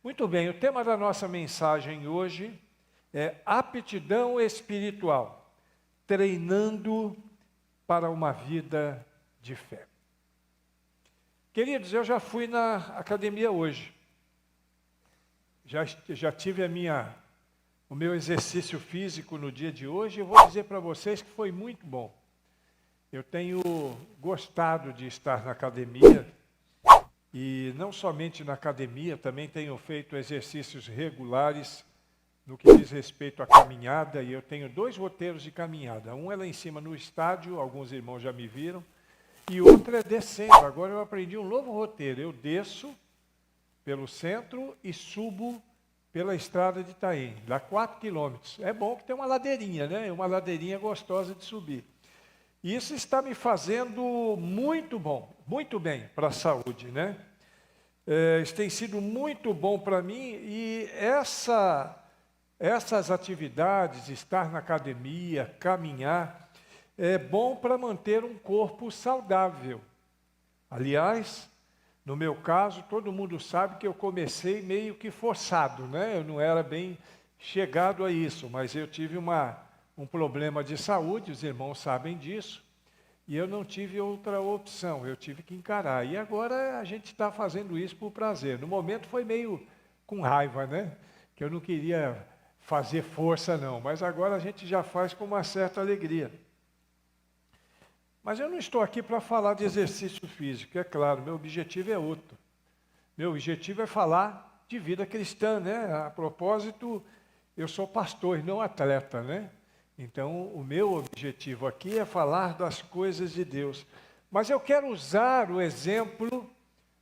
Muito bem, o tema da nossa mensagem hoje é aptidão espiritual, treinando para uma vida de fé. Queridos, eu já fui na academia hoje, já tive o meu exercício físico no dia de hoje, e eu vou dizer para vocês que foi muito bom. Eu tenho gostado de estar na academia, e não somente na academia, também tenho feito exercícios regulares no que diz respeito à caminhada, e eu tenho 2 roteiros de caminhada. Um é lá em cima no estádio, alguns irmãos já me viram, e outro é descendo. Agora eu aprendi um novo roteiro. Eu desço pelo centro e subo pela estrada de Itaém, dá 4 quilômetros. É bom que tem uma ladeirinha, né? Uma ladeirinha gostosa de subir. E isso está me fazendo muito bem para a saúde, né? Isso tem sido muito bom para mim, e essas atividades, estar na academia, caminhar, é bom para manter um corpo saudável. Aliás, no meu caso, todo mundo sabe que eu comecei meio que forçado, né? Eu não era bem chegado a isso, mas eu tive um problema de saúde, os irmãos sabem disso, e eu não tive outra opção, eu tive que encarar. E agora a gente está fazendo isso por prazer. No momento foi meio com raiva, né? Que eu não queria fazer força não, mas agora a gente já faz com uma certa alegria. Mas eu não estou aqui para falar de exercício físico, é claro, meu objetivo é outro. Meu objetivo é falar de vida cristã, né? A propósito, eu sou pastor e não atleta, né? Então, o meu objetivo aqui é falar das coisas de Deus. Mas eu quero usar o exemplo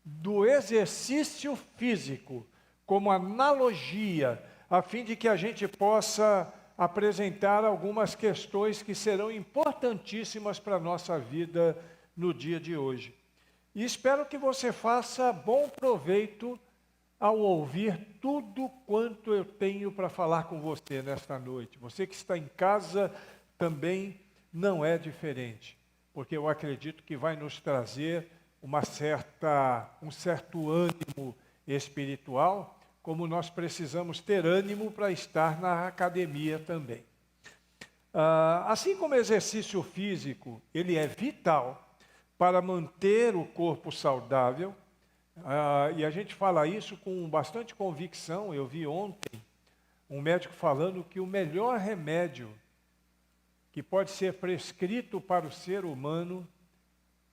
do exercício físico como analogia, a fim de que a gente possa apresentar algumas questões que serão importantíssimas para a nossa vida no dia de hoje. E espero que você faça bom proveito ao ouvir tudo quanto eu tenho para falar com você nesta noite. Você que está em casa também não é diferente, porque eu acredito que vai nos trazer um certo ânimo espiritual, como nós precisamos ter ânimo para estar na academia também. Assim como o exercício físico, ele é vital para manter o corpo saudável, e a gente fala isso com bastante convicção. Eu vi ontem um médico falando que o melhor remédio que pode ser prescrito para o ser humano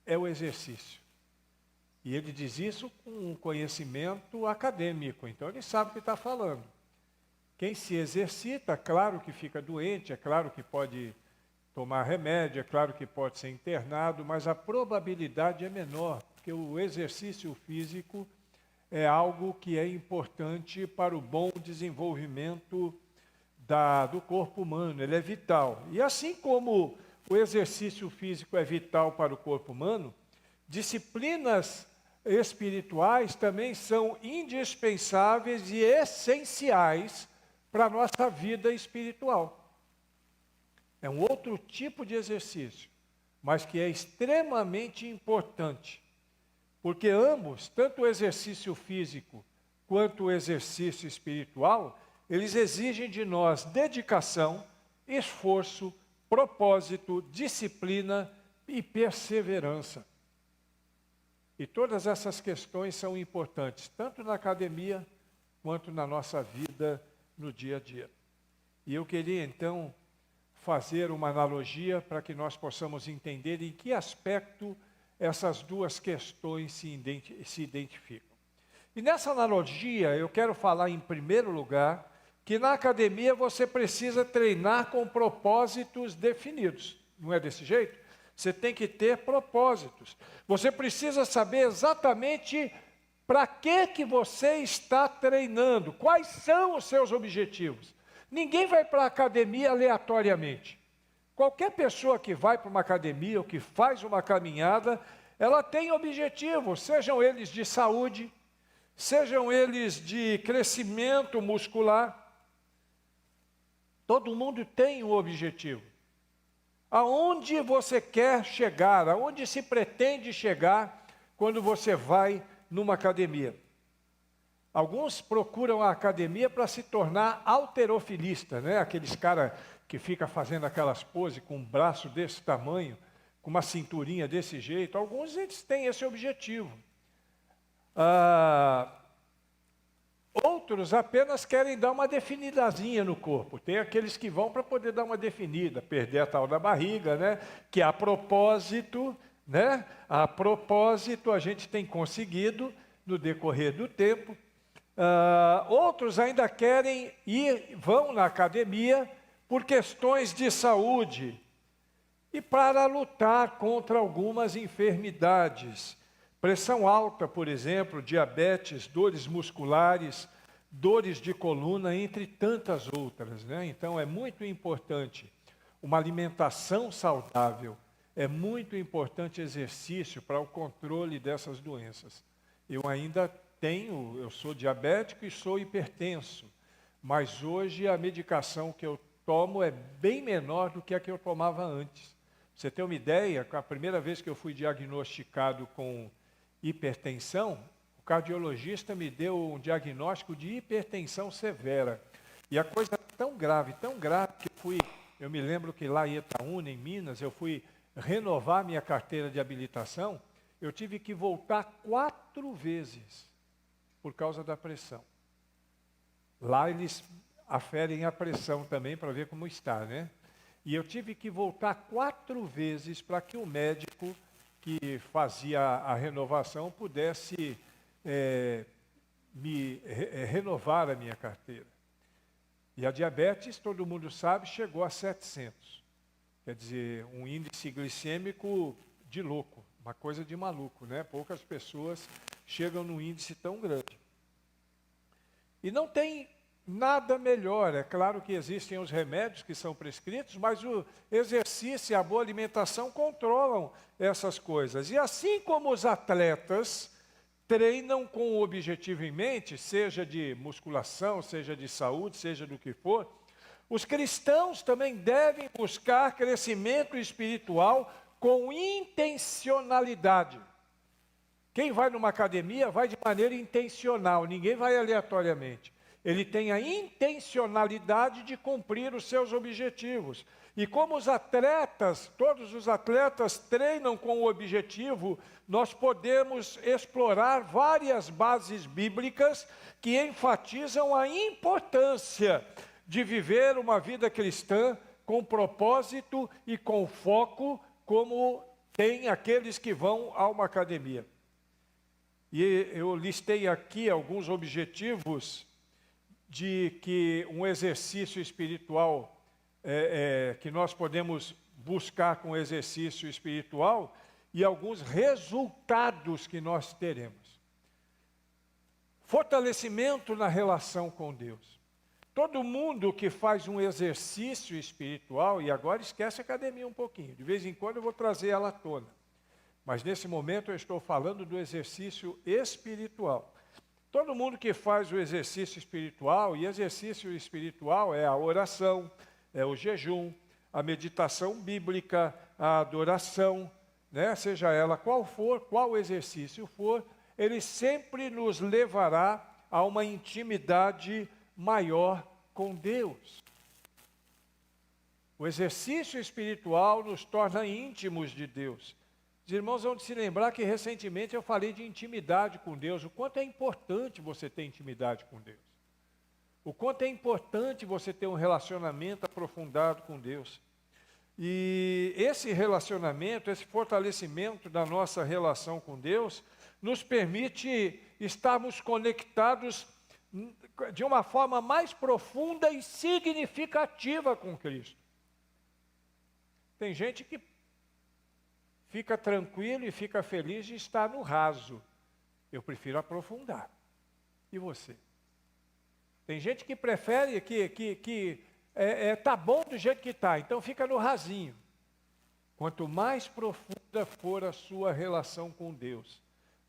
é o exercício. E ele diz isso com um conhecimento acadêmico, então ele sabe o que está falando. Quem se exercita, claro que fica doente, é claro que pode tomar remédio, é claro que pode ser internado, mas a probabilidade é menor, porque o exercício físico é algo que é importante para o bom desenvolvimento do corpo humano, ele é vital. E assim como o exercício físico é vital para o corpo humano, disciplinas espirituais também são indispensáveis e essenciais para a nossa vida espiritual. É um outro tipo de exercício, mas que é extremamente importante, porque ambos, tanto o exercício físico quanto o exercício espiritual, eles exigem de nós dedicação, esforço, propósito, disciplina e perseverança. E todas essas questões são importantes, tanto na academia quanto na nossa vida no dia a dia. E eu queria então fazer uma analogia para que nós possamos entender em que aspecto essas duas questões se identificam. E nessa analogia eu quero falar em primeiro lugar que na academia você precisa treinar com propósitos definidos. Não é desse jeito? Você tem que ter propósitos. Você precisa saber exatamente para que você está treinando, quais são os seus objetivos. Ninguém vai para a academia aleatoriamente. Qualquer pessoa que vai para uma academia ou que faz uma caminhada, ela tem objetivos, sejam eles de saúde, sejam eles de crescimento muscular. Todo mundo tem um objetivo. Aonde você quer chegar, aonde se pretende chegar quando você vai numa academia? Alguns procuram a academia para se tornar halterofilista, né? Aqueles caras que ficam fazendo aquelas poses com um braço desse tamanho, com uma cinturinha desse jeito. Alguns eles têm esse objetivo. Outros apenas querem dar uma definidazinha no corpo. Tem aqueles que vão para poder dar uma definida, perder a tal da barriga, né? Que a propósito, né? A propósito a gente tem conseguido no decorrer do tempo. Outros ainda querem ir, vão na academia por questões de saúde e para lutar contra algumas enfermidades. Pressão alta, por exemplo, diabetes, dores musculares, dores de coluna, entre tantas outras, né? Então é muito importante uma alimentação saudável, é muito importante exercício para o controle dessas doenças. Eu ainda eu sou diabético e sou hipertenso, mas hoje a medicação que eu tomo é bem menor do que a que eu tomava antes. Pra você ter uma ideia, a primeira vez que eu fui diagnosticado com hipertensão, o cardiologista me deu um diagnóstico de hipertensão severa. E a coisa tão grave que eu me lembro que lá em Itaúna, em Minas, eu fui renovar minha carteira de habilitação, eu tive que voltar 4 vezes por causa da pressão. Lá eles aferem a pressão também para ver como está, né? E eu tive que voltar 4 vezes para que o médico que fazia a renovação pudesse renovar a minha carteira. E a diabetes, todo mundo sabe, chegou a 700. Quer dizer, um índice glicêmico de louco, uma coisa de maluco, né? Poucas pessoas chegam num índice tão grande. E não tem nada melhor. É claro que existem os remédios que são prescritos, mas o exercício e a boa alimentação controlam essas coisas. E assim como os atletas treinam com o objetivo em mente, seja de musculação, seja de saúde, seja do que for, os cristãos também devem buscar crescimento espiritual com intencionalidade. Quem vai numa academia vai de maneira intencional, ninguém vai aleatoriamente. Ele tem a intencionalidade de cumprir os seus objetivos. E como os atletas, todos os atletas treinam com o objetivo, nós podemos explorar várias bases bíblicas que enfatizam a importância de viver uma vida cristã com propósito e com foco, como tem aqueles que vão a uma academia. E eu listei aqui alguns objetivos de que um exercício espiritual, que nós podemos buscar com exercício espiritual, e alguns resultados que nós teremos. Fortalecimento na relação com Deus. Todo mundo que faz um exercício espiritual, e agora esquece a academia um pouquinho, de vez em quando eu vou trazer ela à tona. Mas nesse momento eu estou falando do exercício espiritual. Todo mundo que faz o exercício espiritual, e exercício espiritual é a oração, é o jejum, a meditação bíblica, a adoração, né? Seja ela qual for, qual exercício for, ele sempre nos levará a uma intimidade maior com Deus. O exercício espiritual nos torna íntimos de Deus. Os irmãos vão se lembrar que recentemente eu falei de intimidade com Deus, o quanto é importante você ter intimidade com Deus. O quanto é importante você ter um relacionamento aprofundado com Deus. E esse relacionamento, esse fortalecimento da nossa relação com Deus, nos permite estarmos conectados de uma forma mais profunda e significativa com Cristo. Tem gente que fica tranquilo e fica feliz de estar no raso. Eu prefiro aprofundar. E você? Tem gente que prefere que tá bom do jeito que está, então fica no rasinho. Quanto mais profunda for a sua relação com Deus,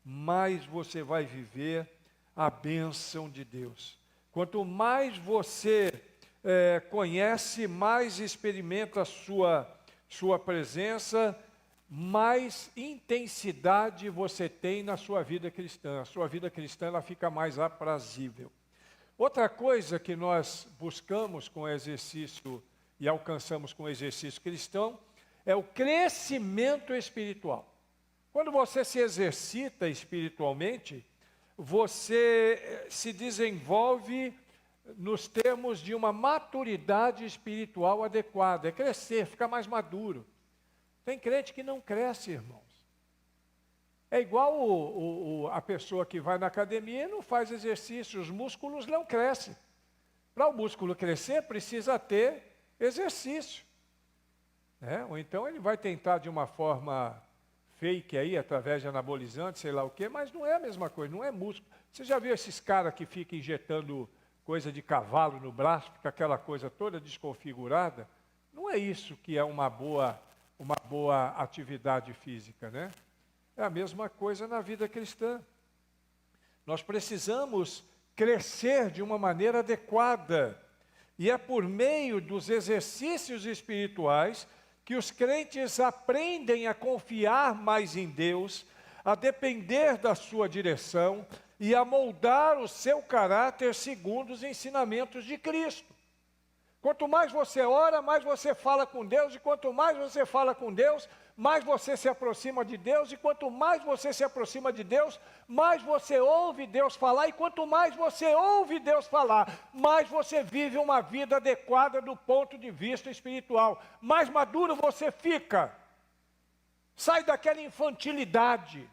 mais você vai viver a bênção de Deus. Quanto mais você conhece, mais experimenta a sua presença, mais intensidade você tem na sua vida cristã. A sua vida cristã ela fica mais aprazível. Outra coisa que nós buscamos com o exercício e alcançamos com o exercício cristão é o crescimento espiritual. Quando você se exercita espiritualmente, você se desenvolve nos termos de uma maturidade espiritual adequada. É crescer, ficar mais maduro. Tem crente que não cresce, irmãos. É igual a pessoa que vai na academia e não faz exercício, os músculos não crescem. Para o músculo crescer, precisa ter exercício. Ou então ele vai tentar de uma forma fake aí, através de anabolizante, sei lá o quê, mas não é a mesma coisa, não é músculo. Você já viu esses caras que ficam injetando coisa de cavalo no braço, fica aquela coisa toda desconfigurada? Não é isso que é uma boa atividade física, né? É a mesma coisa na vida cristã. Nós precisamos crescer de uma maneira adequada. E é por meio dos exercícios espirituais que os crentes aprendem a confiar mais em Deus, a depender da sua direção e a moldar o seu caráter segundo os ensinamentos de Cristo. Quanto mais você ora, mais você fala com Deus, e quanto mais você fala com Deus, mais você se aproxima de Deus, e quanto mais você se aproxima de Deus, mais você ouve Deus falar, e quanto mais você ouve Deus falar, mais você vive uma vida adequada do ponto de vista espiritual, mais maduro você fica, sai daquela infantilidade,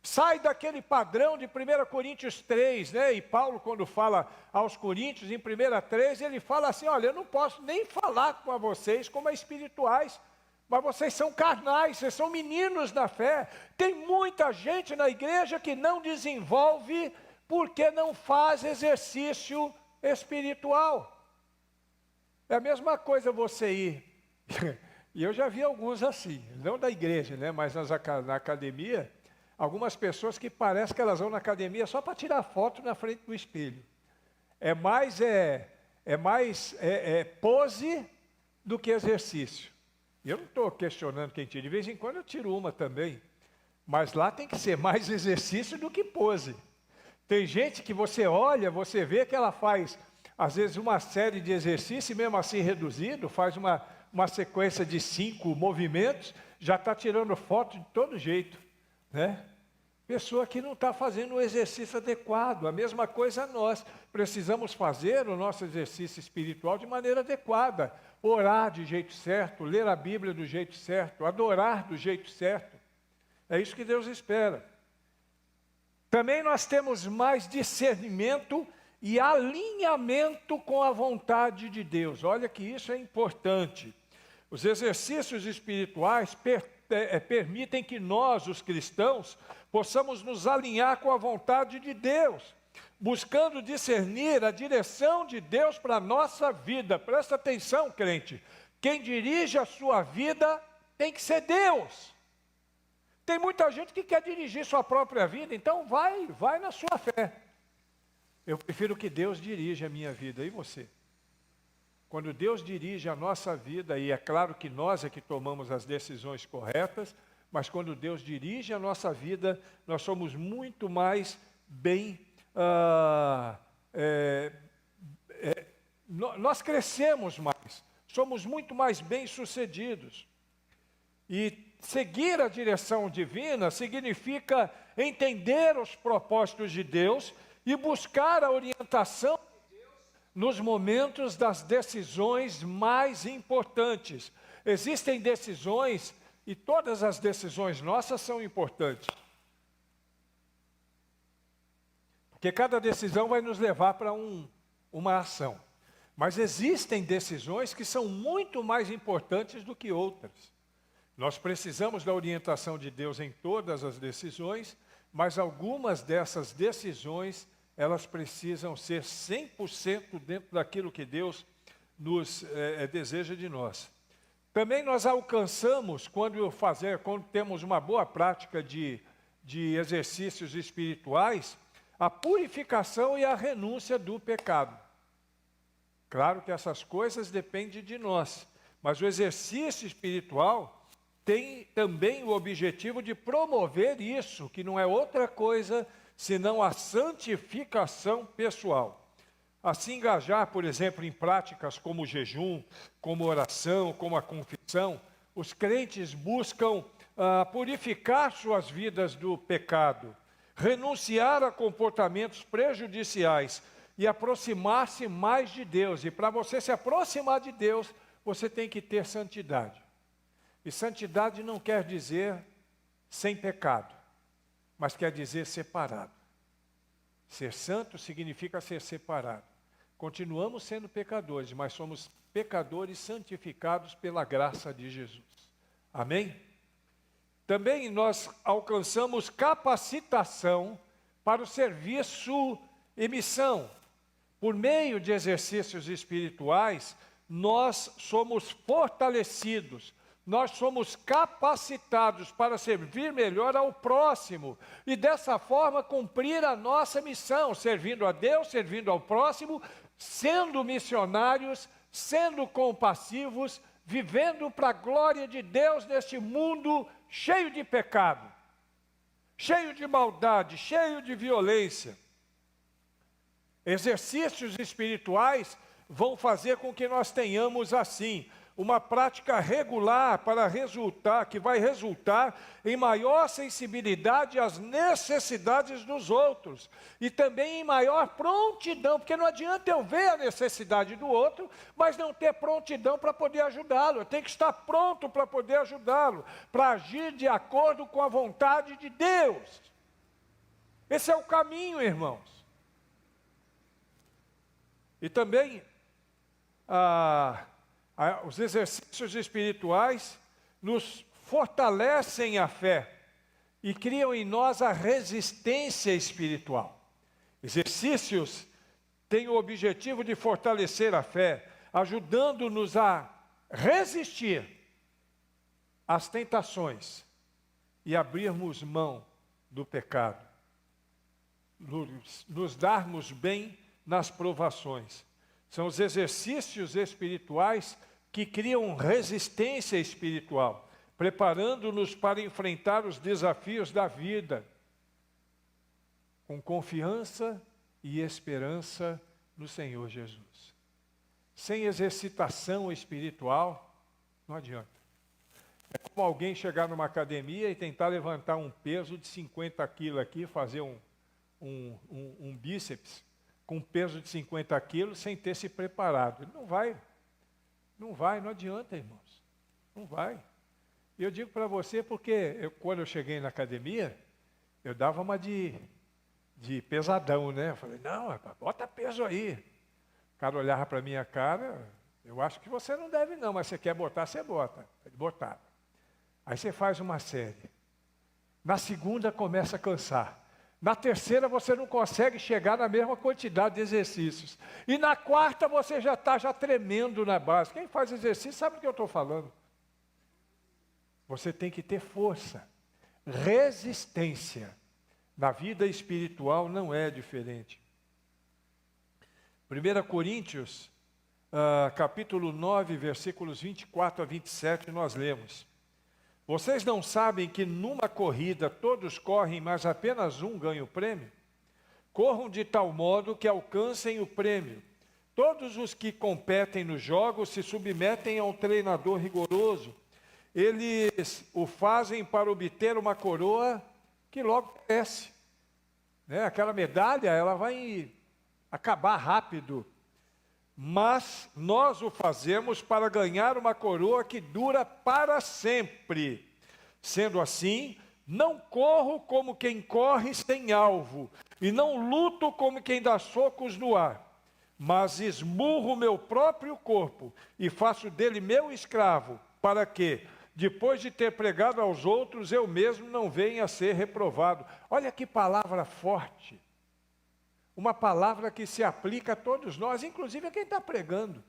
sai daquele padrão de 1 Coríntios 3, né? E Paulo, quando fala aos Coríntios, em 1 3, ele fala assim, olha, eu não posso nem falar com vocês como espirituais, mas vocês são carnais, vocês são meninos na fé. Tem muita gente na igreja que não desenvolve porque não faz exercício espiritual. É a mesma coisa você ir, e eu já vi alguns assim, não da igreja, né? Mas na academia, algumas pessoas que parece que elas vão na academia só para tirar foto na frente do espelho. É mais pose do que exercício. E eu não estou questionando quem tira. De vez em quando eu tiro uma também. Mas lá tem que ser mais exercício do que pose. Tem gente que você olha, você vê que ela faz, às vezes, uma série de exercícios, e mesmo assim reduzido, faz uma sequência de 5 movimentos, já está tirando foto de todo jeito, né? Pessoa que não está fazendo o exercício adequado. A mesma coisa nós. Precisamos fazer o nosso exercício espiritual de maneira adequada. Orar de jeito certo, ler a Bíblia do jeito certo, adorar do jeito certo. É isso que Deus espera. Também nós temos mais discernimento e alinhamento com a vontade de Deus. Olha que isso é importante. Os exercícios espirituais permitem que nós, os cristãos, possamos nos alinhar com a vontade de Deus, buscando discernir a direção de Deus para a nossa vida. Presta atenção, crente, quem dirige a sua vida tem que ser Deus. Tem muita gente que quer dirigir sua própria vida, então vai na sua fé. Eu prefiro que Deus dirija a minha vida, e você? Quando Deus dirige a nossa vida, e é claro que nós é que tomamos as decisões corretas, mas quando Deus dirige a nossa vida, nós somos muito mais nós crescemos mais, somos muito mais bem-sucedidos. E seguir a direção divina significa entender os propósitos de Deus e buscar a orientação nos momentos das decisões mais importantes. Existem decisões, e todas as decisões nossas são importantes. Porque cada decisão vai nos levar para uma ação. Mas existem decisões que são muito mais importantes do que outras. Nós precisamos da orientação de Deus em todas as decisões, mas algumas dessas decisões elas precisam ser 100% dentro daquilo que Deus nos deseja de nós. Também nós alcançamos, quando temos uma boa prática de exercícios espirituais, a purificação e a renúncia do pecado. Claro que essas coisas dependem de nós, mas o exercício espiritual, tem também o objetivo de promover isso, que não é outra coisa senão a santificação pessoal. A se engajar, por exemplo, em práticas como o jejum, como oração, como a confissão, os crentes buscam purificar suas vidas do pecado, renunciar a comportamentos prejudiciais e aproximar-se mais de Deus. E para você se aproximar de Deus, você tem que ter santidade. E santidade não quer dizer sem pecado, mas quer dizer separado. Ser santo significa ser separado. Continuamos sendo pecadores, mas somos pecadores santificados pela graça de Jesus. Amém? Também nós alcançamos capacitação para o serviço e missão. Por meio de exercícios espirituais, nós somos fortalecidos, nós somos capacitados para servir melhor ao próximo e dessa forma cumprir a nossa missão, servindo a Deus, servindo ao próximo, sendo missionários, sendo compassivos, vivendo para a glória de Deus neste mundo cheio de pecado, cheio de maldade, cheio de violência. Exercícios espirituais vão fazer com que nós tenhamos assim uma prática regular que vai resultar em maior sensibilidade às necessidades dos outros e também em maior prontidão, porque não adianta eu ver a necessidade do outro, mas não ter prontidão para poder ajudá-lo. Eu tenho que estar pronto para poder ajudá-lo, para agir de acordo com a vontade de Deus. Esse é o caminho, irmãos. E também os exercícios espirituais nos fortalecem a fé e criam em nós a resistência espiritual. Exercícios têm o objetivo de fortalecer a fé, ajudando-nos a resistir às tentações e abrirmos mão do pecado, nos darmos bem nas provações. São os exercícios espirituais que criam resistência espiritual, preparando-nos para enfrentar os desafios da vida, com confiança e esperança no Senhor Jesus. Sem exercitação espiritual, não adianta. É como alguém chegar numa academia e tentar levantar um peso de 50 quilos aqui, fazer um bíceps, com peso de 50 quilos sem ter se preparado. Ele não vai, não adianta, irmãos, não vai. E eu digo para você porque quando eu cheguei na academia, eu dava uma de pesadão, né? Eu falei, não, rapaz, bota peso aí. O cara olhava para a minha cara, eu acho que você não deve não, mas você quer botar, você bota. Ele botava. Aí você faz uma série. Na segunda começa a cansar. Na terceira você não consegue chegar na mesma quantidade de exercícios. E na quarta você já está tremendo na base. Quem faz exercício sabe do que eu estou falando. Você tem que ter força, resistência. Na vida espiritual não é diferente. 1 Coríntios, capítulo 9, versículos 24 a 27, nós lemos. Vocês não sabem que numa corrida todos correm, mas apenas um ganha o prêmio? Corram de tal modo que alcancem o prêmio. Todos os que competem nos jogos se submetem a um treinador rigoroso. Eles o fazem para obter uma coroa que logo cresce. Né? Aquela medalha, ela vai acabar rápido. Mas nós o fazemos para ganhar uma coroa que dura para sempre. Sendo assim, não corro como quem corre sem alvo, e não luto como quem dá socos no ar, mas esmurro meu próprio corpo e faço dele meu escravo, para que, depois de ter pregado aos outros, eu mesmo não venha a ser reprovado. Olha que palavra forte. Uma palavra que se aplica a todos nós, inclusive a quem está pregando.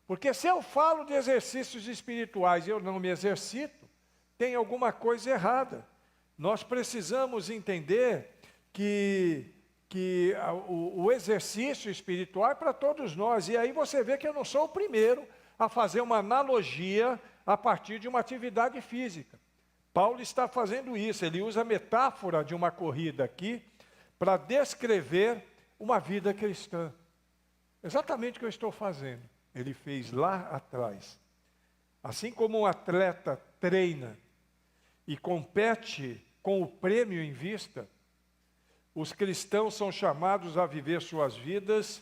Porque se eu falo de exercícios espirituais e eu não me exercito, tem alguma coisa errada. Nós precisamos entender que o exercício espiritual é para todos nós. E aí você vê que eu não sou o primeiro a fazer uma analogia a partir de uma atividade física. Paulo está fazendo isso, ele usa a metáfora de uma corrida aqui para descrever uma vida cristã. Exatamente o que eu estou fazendo. Ele fez lá atrás. Assim como um atleta treina e compete com o prêmio em vista, os cristãos são chamados a viver suas vidas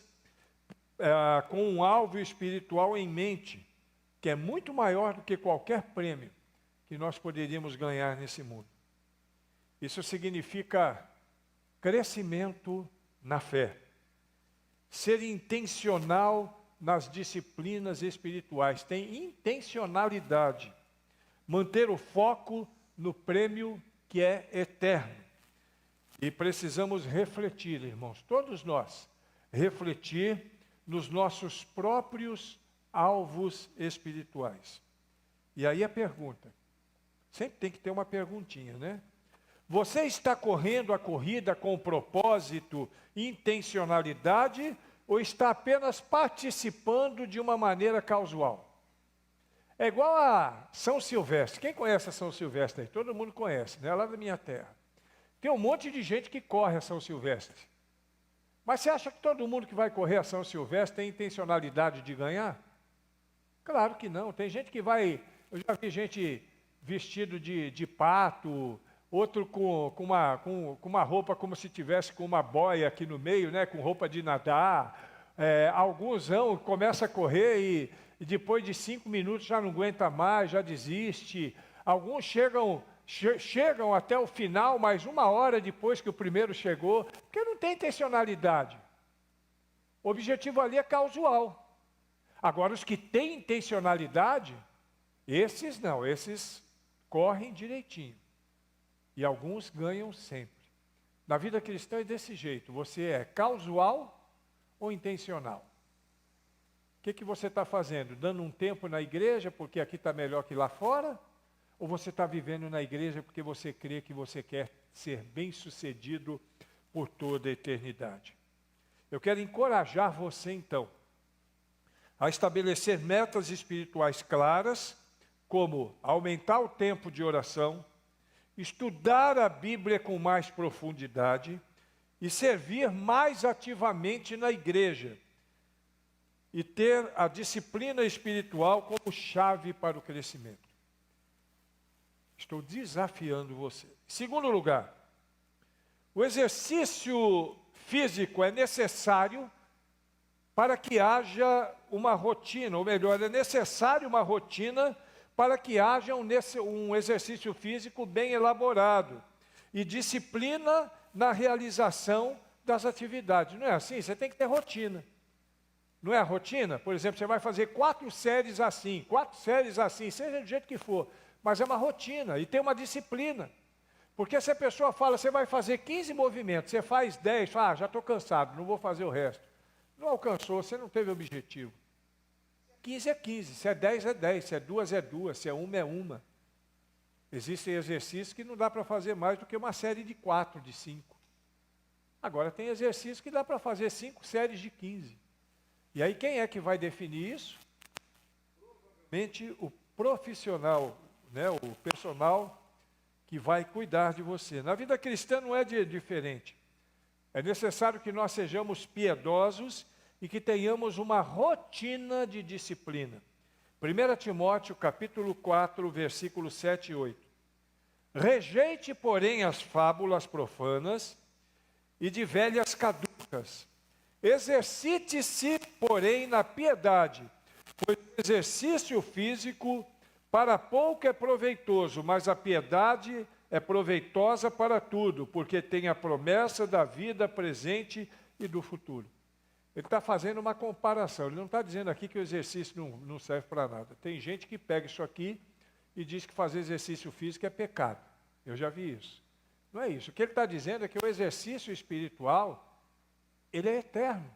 com um alvo espiritual em mente, que é muito maior do que qualquer prêmio que nós poderíamos ganhar nesse mundo. Isso significa crescimento na fé, ser intencional nas disciplinas espirituais, tem intencionalidade, manter o foco no prêmio que é eterno. E precisamos refletir, irmãos, todos nós, refletir nos nossos próprios alvos espirituais. E aí a pergunta, sempre tem que ter uma perguntinha, né? Você está correndo a corrida com propósito e intencionalidade ou está apenas participando de uma maneira casual? É igual a São Silvestre. Quem conhece a São Silvestre aí? Todo mundo conhece, né? Lá da minha terra. Tem um monte de gente que corre a São Silvestre. Mas você acha que todo mundo que vai correr a São Silvestre tem intencionalidade de ganhar? Claro que não. Tem gente que vai... Eu já vi gente vestido de pato, outro com uma roupa como se tivesse com uma boia aqui no meio, né? Com roupa de nadar. Alguns começam a correr e depois de 5 minutos já não aguenta mais, já desiste. Alguns chegam até o final, mas 1 hora depois que o primeiro chegou, porque não tem intencionalidade. O objetivo ali é casual. Agora, os que têm intencionalidade, esses não, esses correm direitinho. E alguns ganham sempre. Na vida cristã é desse jeito, você é casual ou intencional? O que você está fazendo? Dando um tempo na igreja porque aqui está melhor que lá fora? Ou você está vivendo na igreja porque você crê que você quer ser bem-sucedido por toda a eternidade? Eu quero encorajar você, então, a estabelecer metas espirituais claras, como aumentar o tempo de oração, estudar a Bíblia com mais profundidade e servir mais ativamente na igreja, e ter a disciplina espiritual como chave para o crescimento. Estou desafiando você. Em segundo lugar, o exercício físico é necessário para que haja uma rotina, ou melhor, é necessário uma rotina para que haja um exercício físico bem elaborado e disciplina na realização das atividades. Não é assim? Você tem que ter rotina. Não é a rotina? Por exemplo, você vai fazer 4 séries assim, seja do jeito que for. Mas é uma rotina e tem uma disciplina. Porque se a pessoa fala, você vai fazer 15 movimentos, você faz 10, já estou cansado, não vou fazer o resto. Não alcançou, você não teve objetivo. 15 é 15, se é 10 é 10, se é 2 é 2, se é 1 é 1. Existem exercícios que não dá para fazer mais do que uma série de 4, de 5. Agora tem exercícios que dá para fazer 5 séries de 15. E aí quem é que vai definir isso? Provavelmente o profissional, né, o personal que vai cuidar de você. Na vida cristã não é diferente. É necessário que nós sejamos piedosos e que tenhamos uma rotina de disciplina. 1 Timóteo capítulo 4, versículos 7 e 8. Rejeite, porém, as fábulas profanas e de velhas caducas. Exercite-se, porém, na piedade, pois o exercício físico para pouco é proveitoso, mas a piedade é proveitosa para tudo, porque tem a promessa da vida presente e do futuro. Ele está fazendo uma comparação, ele não está dizendo aqui que o exercício não serve para nada. Tem gente que pega isso aqui e diz que fazer exercício físico é pecado. Eu já vi isso. Não é isso. O que ele está dizendo é que o exercício espiritual, ele é eterno,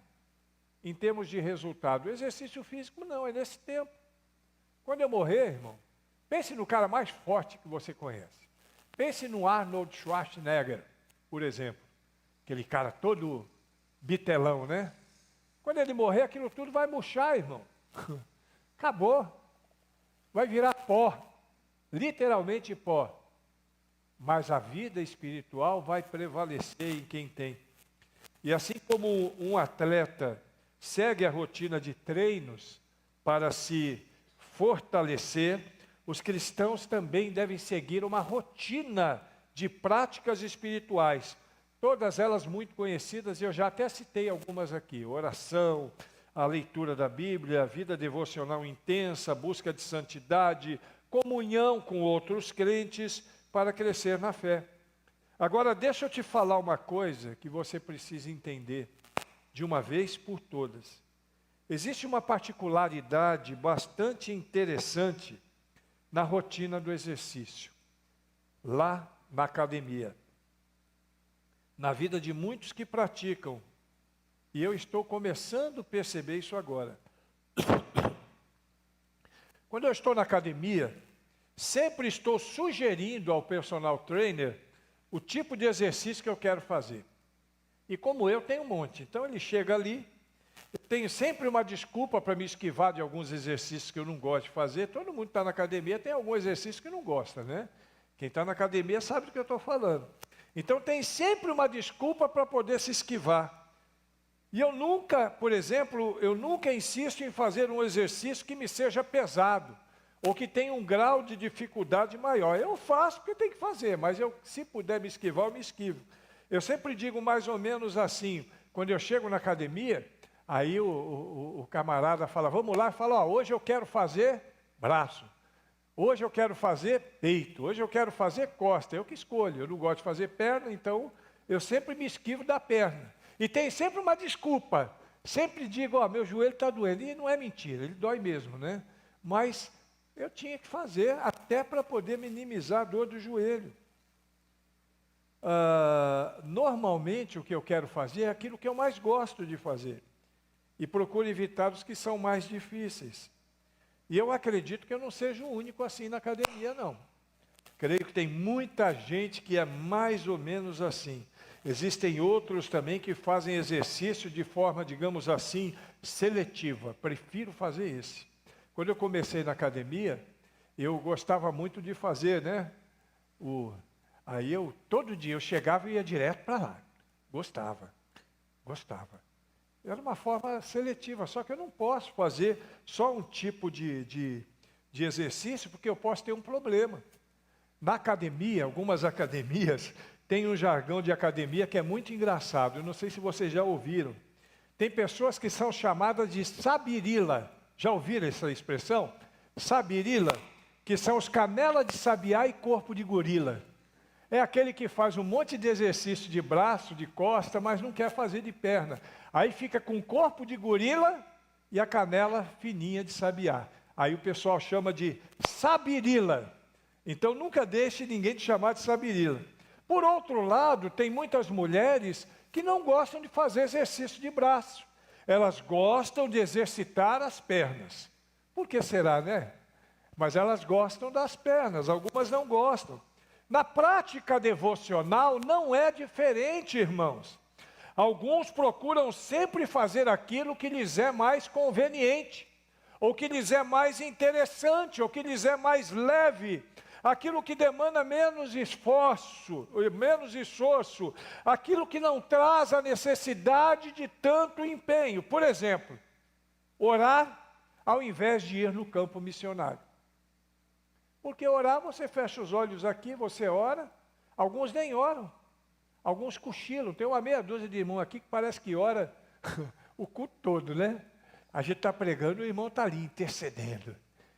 em termos de resultado. O exercício físico não, é nesse tempo. Quando eu morrer, irmão, pense no cara mais forte que você conhece. Pense no Arnold Schwarzenegger, por exemplo. Aquele cara todo bitelão, né? Quando ele morrer, aquilo tudo vai murchar, irmão. acabou. Vai virar pó, literalmente pó. Mas a vida espiritual vai prevalecer em quem tem. E assim como um atleta segue a rotina de treinos para se fortalecer, os cristãos também devem seguir uma rotina de práticas espirituais, todas elas muito conhecidas, e eu já até citei algumas aqui: oração, a leitura da Bíblia, a vida devocional intensa, busca de santidade, comunhão com outros crentes para crescer na fé. Agora, deixa eu te falar uma coisa que você precisa entender de uma vez por todas. Existe uma particularidade bastante interessante na rotina do exercício, lá na academia, na vida de muitos que praticam, e eu estou começando a perceber isso agora. Quando eu estou na academia, sempre estou sugerindo ao personal trainer o tipo de exercício que eu quero fazer. E como eu tenho um monte, então ele chega ali, eu tenho sempre uma desculpa para me esquivar de alguns exercícios que eu não gosto de fazer. Todo mundo que está na academia tem algum exercício que não gosta, né? Quem está na academia sabe do que eu estou falando. Então tem sempre uma desculpa para poder se esquivar. E eu nunca, por exemplo, eu nunca insisto em fazer um exercício que me seja pesado, ou que tenha um grau de dificuldade maior. Eu faço porque tem que fazer, mas eu, se puder me esquivar, eu me esquivo. Eu sempre digo mais ou menos assim, quando eu chego na academia, aí o camarada fala, vamos lá, fala, hoje eu quero fazer braço, hoje eu quero fazer peito, hoje eu quero fazer costa, eu que escolho, eu não gosto de fazer perna, então eu sempre me esquivo da perna. E tem sempre uma desculpa, sempre digo, meu joelho está doendo, e não é mentira, ele dói mesmo, né? Mas eu tinha que fazer até para poder minimizar a dor do joelho. Normalmente o que eu quero fazer é aquilo que eu mais gosto de fazer. E procuro evitar os que são mais difíceis. E eu acredito que eu não seja o único assim na academia, não. Creio que tem muita gente que é mais ou menos assim. Existem outros também que fazem exercício de forma, digamos assim, seletiva. Prefiro fazer esse. Quando eu comecei na academia, eu gostava muito de fazer, né? Aí todo dia eu chegava e ia direto para lá. Gostava. Era uma forma seletiva, só que eu não posso fazer só um tipo de exercício, porque eu posso ter um problema. Na academia, algumas academias têm um jargão de academia que é muito engraçado. Eu não sei se vocês já ouviram. Tem pessoas que são chamadas de sabirila. Já ouviram essa expressão? Sabirila, que são os canela de sabiá e corpo de gorila. É aquele que faz um monte de exercício de braço, de costa, mas não quer fazer de perna. Aí fica com o corpo de gorila e a canela fininha de sabiá. Aí o pessoal chama de sabirila. Então nunca deixe ninguém te chamar de sabirila. Por outro lado, tem muitas mulheres que não gostam de fazer exercício de braço. Elas gostam de exercitar as pernas. Por que será, né? Mas elas gostam das pernas, algumas não gostam. Na prática devocional não é diferente, irmãos. Alguns procuram sempre fazer aquilo que lhes é mais conveniente, ou que lhes é mais interessante, ou que lhes é mais leve, aquilo que demanda menos esforço, aquilo que não traz a necessidade de tanto empenho. Por exemplo, orar ao invés de ir no campo missionário. Porque orar, você fecha os olhos aqui, você ora, alguns nem oram, alguns cochilam. Tem uma meia dúzia de irmãos aqui que parece que ora o culto todo, né? A gente está pregando e o irmão está ali intercedendo.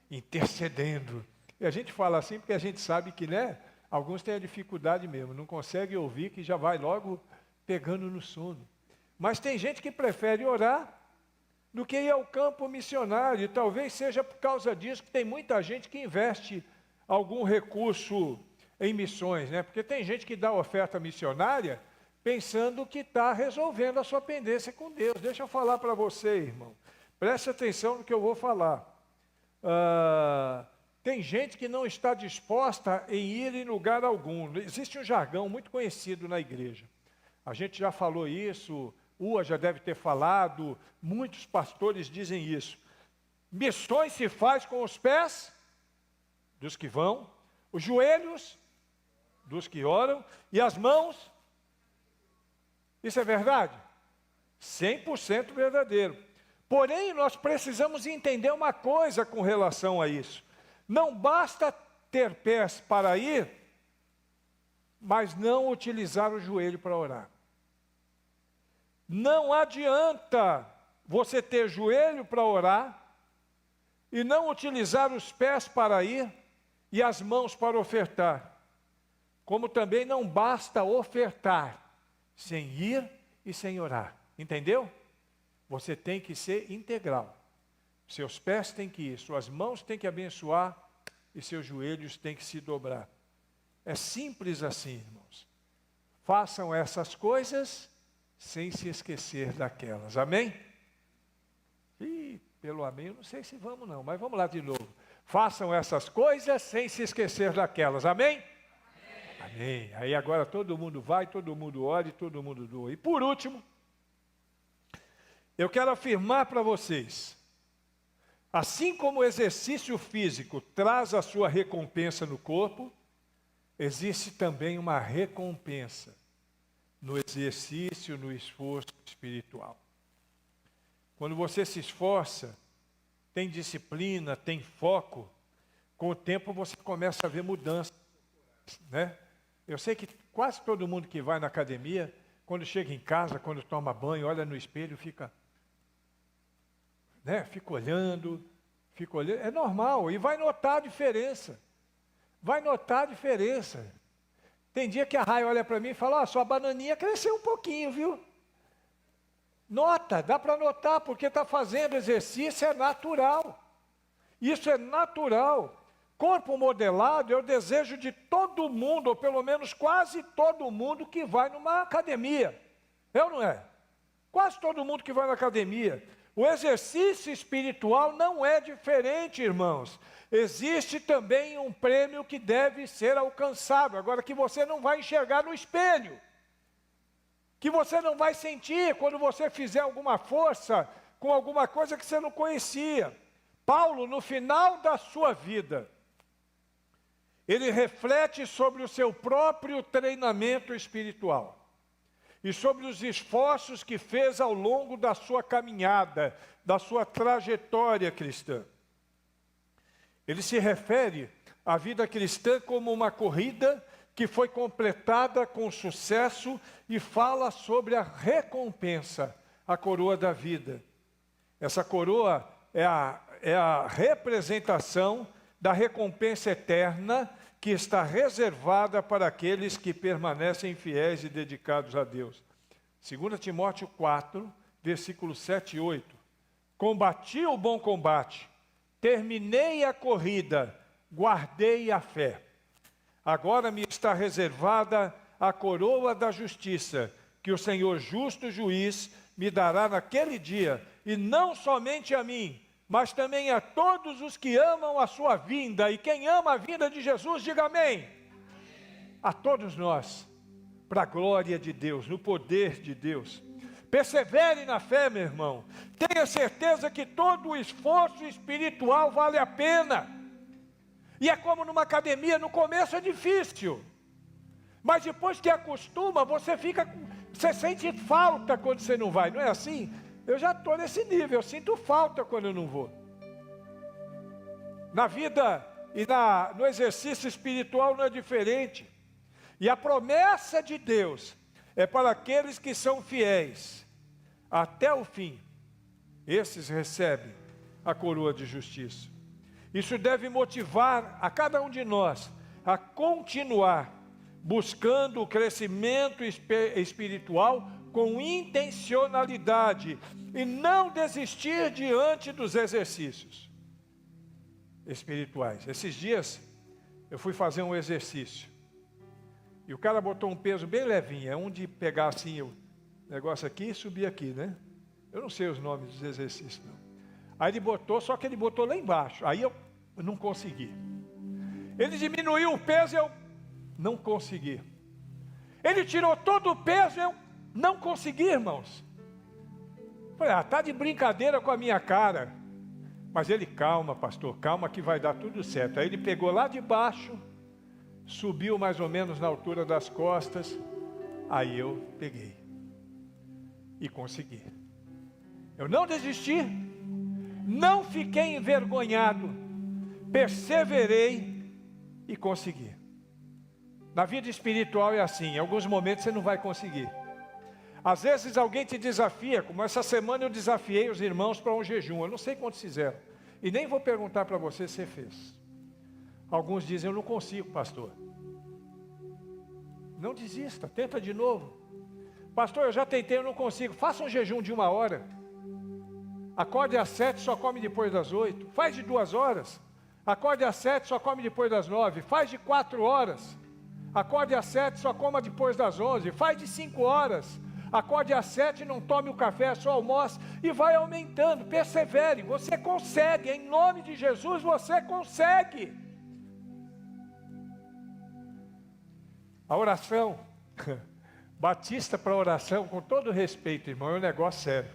E a gente fala assim porque a gente sabe que, né, alguns têm a dificuldade mesmo, não conseguem ouvir, que já vai logo pegando no sono. Mas tem gente que prefere orar do que ir ao campo missionário, e talvez seja por causa disso que tem muita gente que investe algum recurso em missões, né? Porque tem gente que dá oferta missionária pensando que está resolvendo a sua pendência com Deus. Deixa eu falar para você, irmão. Preste atenção no que eu vou falar. Tem gente que não está disposta em ir em lugar algum. Existe um jargão muito conhecido na igreja. A gente já falou isso, Ua já deve ter falado, muitos pastores dizem isso. Missões se faz com os pés dos que vão, os joelhos dos que oram e as mãos. Isso é verdade? 100% verdadeiro. Porém, nós precisamos entender uma coisa com relação a isso. Não basta ter pés para ir, mas não utilizar o joelho para orar. Não adianta você ter joelho para orar e não utilizar os pés para ir e as mãos para ofertar. Como também não basta ofertar sem ir e sem orar. Entendeu? Você tem que ser integral. Seus pés têm que ir, suas mãos têm que abençoar e seus joelhos têm que se dobrar. É simples assim, irmãos. Façam essas coisas sem se esquecer daquelas. Amém? Ih, pelo amém, eu não sei se vamos não, mas vamos lá de novo. Façam essas coisas sem se esquecer daquelas. Amém? Amém. Aí agora todo mundo vai, todo mundo ora e todo mundo doa. E por último, eu quero afirmar para vocês, assim como o exercício físico traz a sua recompensa no corpo, existe também uma recompensa no exercício, no esforço espiritual. Quando você se esforça, tem disciplina, tem foco, com o tempo você começa a ver mudanças, né? Eu sei que quase todo mundo que vai na academia, quando chega em casa, quando toma banho, olha no espelho, fica olhando, é normal, e vai notar a diferença. Vai notar a diferença. Tem dia que a Rai olha para mim e fala, sua bananinha cresceu um pouquinho, viu? Nota, dá para notar, porque está fazendo exercício, é natural. Isso é natural. Corpo modelado é o desejo de todo mundo, ou pelo menos quase todo mundo que vai numa academia. É ou não é? Quase todo mundo que vai na academia. O exercício espiritual não é diferente, irmãos. Existe também um prêmio que deve ser alcançado, agora que você não vai enxergar no espelho, que você não vai sentir quando você fizer alguma força com alguma coisa que você não conhecia. Paulo, no final da sua vida, ele reflete sobre o seu próprio treinamento espiritual e sobre os esforços que fez ao longo da sua caminhada, da sua trajetória cristã. Ele se refere à vida cristã como uma corrida que foi completada com sucesso e fala sobre a recompensa, a coroa da vida. Essa coroa é a representação da recompensa eterna que está reservada para aqueles que permanecem fiéis e dedicados a Deus. 2 Timóteo 4, versículos 7 e 8. Combati o bom combate, terminei a corrida, guardei a fé. Agora me está reservada a coroa da justiça, que o Senhor justo juiz me dará naquele dia, e não somente a mim, mas também a todos os que amam a sua vinda. E quem ama a vinda de Jesus, diga amém. A todos nós, para a glória de Deus, no poder de Deus. Persevere na fé, meu irmão. Tenha certeza que todo o esforço espiritual vale a pena. E é como numa academia, no começo é difícil. Mas depois que acostuma, você sente falta quando você não vai, não é assim? Eu já estou nesse nível, eu sinto falta quando eu não vou. Na vida e no exercício espiritual não é diferente. E a promessa de Deus é para aqueles que são fiéis até o fim. Esses recebem a coroa de justiça. Isso deve motivar a cada um de nós a continuar buscando o crescimento espiritual com intencionalidade e não desistir diante dos exercícios espirituais. Esses dias eu fui fazer um exercício e o cara botou um peso bem levinho, é um de pegar assim o negócio aqui e subir aqui, né? Eu não sei os nomes dos exercícios não. Aí ele botou, só que ele botou lá embaixo, aí eu não consegui. Ele diminuiu o peso, eu não consegui. Ele tirou todo o peso, eu não consegui, irmãos. Falei, tá de brincadeira com a minha cara. Mas ele, calma, pastor, calma que vai dar tudo certo. Aí ele pegou lá de baixo, subiu mais ou menos na altura das costas, aí eu peguei e consegui. Eu não desisti, não fiquei envergonhado, perseverei e consegui. Na vida espiritual é assim, em alguns momentos você não vai conseguir. Às vezes alguém te desafia, como essa semana eu desafiei os irmãos para um jejum, eu não sei quantos fizeram, e nem vou perguntar para você se você fez. Alguns dizem, eu não consigo, pastor. Não desista, tenta de novo. Pastor, eu já tentei, eu não consigo. Faça um jejum de 1 hora. Acorde às 7, só come depois das 8. Faz de 2 horas. Acorde às 7, só come depois das 9. Faz de 4 horas. Acorde às 7, só coma depois das 11. Faz de 5 horas. Acorde às 7, não tome o café, só almoce. E vai aumentando, persevere. Você consegue, em nome de Jesus, você consegue. A oração, batista para oração, com todo respeito, irmão, é um negócio sério.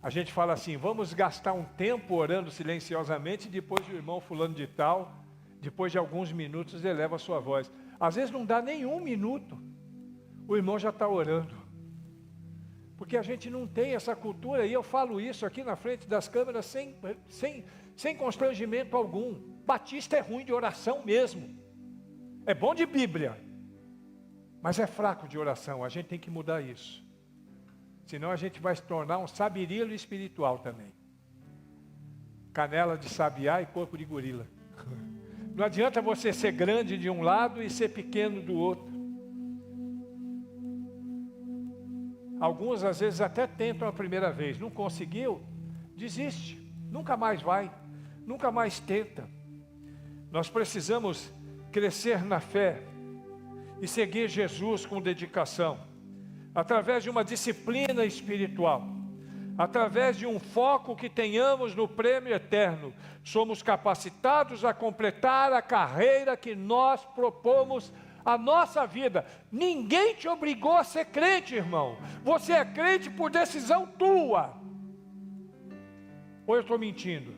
A gente fala assim, vamos gastar um tempo orando silenciosamente, e depois o irmão fulano de tal, depois de alguns minutos, eleva a sua voz. Às vezes não dá nem 1 minuto, o irmão já está orando. Porque a gente não tem essa cultura, e eu falo isso aqui na frente das câmeras sem constrangimento algum. Batista é ruim de oração mesmo. É bom de Bíblia, mas é fraco de oração. A gente tem que mudar isso. Senão a gente vai se tornar um sabirilo espiritual também. Canela de sabiá e corpo de gorila. Não adianta você ser grande de um lado e ser pequeno do outro. Alguns às vezes até tentam a primeira vez, não conseguiu, desiste, nunca mais vai, nunca mais tenta. Nós precisamos crescer na fé e seguir Jesus com dedicação, através de uma disciplina espiritual, através de um foco que tenhamos no prêmio eterno. Somos capacitados a completar a carreira que nós propomos a nossa vida. Ninguém te obrigou a ser crente, irmão. Você é crente por decisão tua. Ou eu estou mentindo?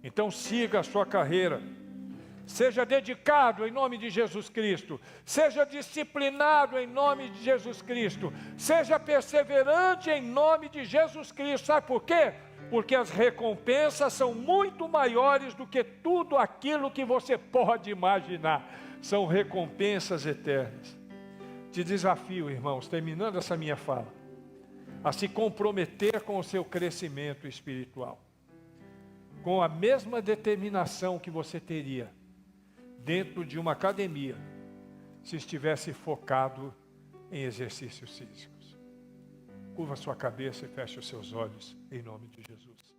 Então siga a sua carreira. Seja dedicado em nome de Jesus Cristo. Seja disciplinado em nome de Jesus Cristo. Seja perseverante em nome de Jesus Cristo. Sabe por quê? Porque as recompensas são muito maiores do que tudo aquilo que você pode imaginar. São recompensas eternas. Te desafio, irmãos, terminando essa minha fala, a se comprometer com o seu crescimento espiritual, com a mesma determinação que você teria dentro de uma academia, se estivesse focado em exercícios físicos. Curva sua cabeça e feche os seus olhos, em nome de Jesus.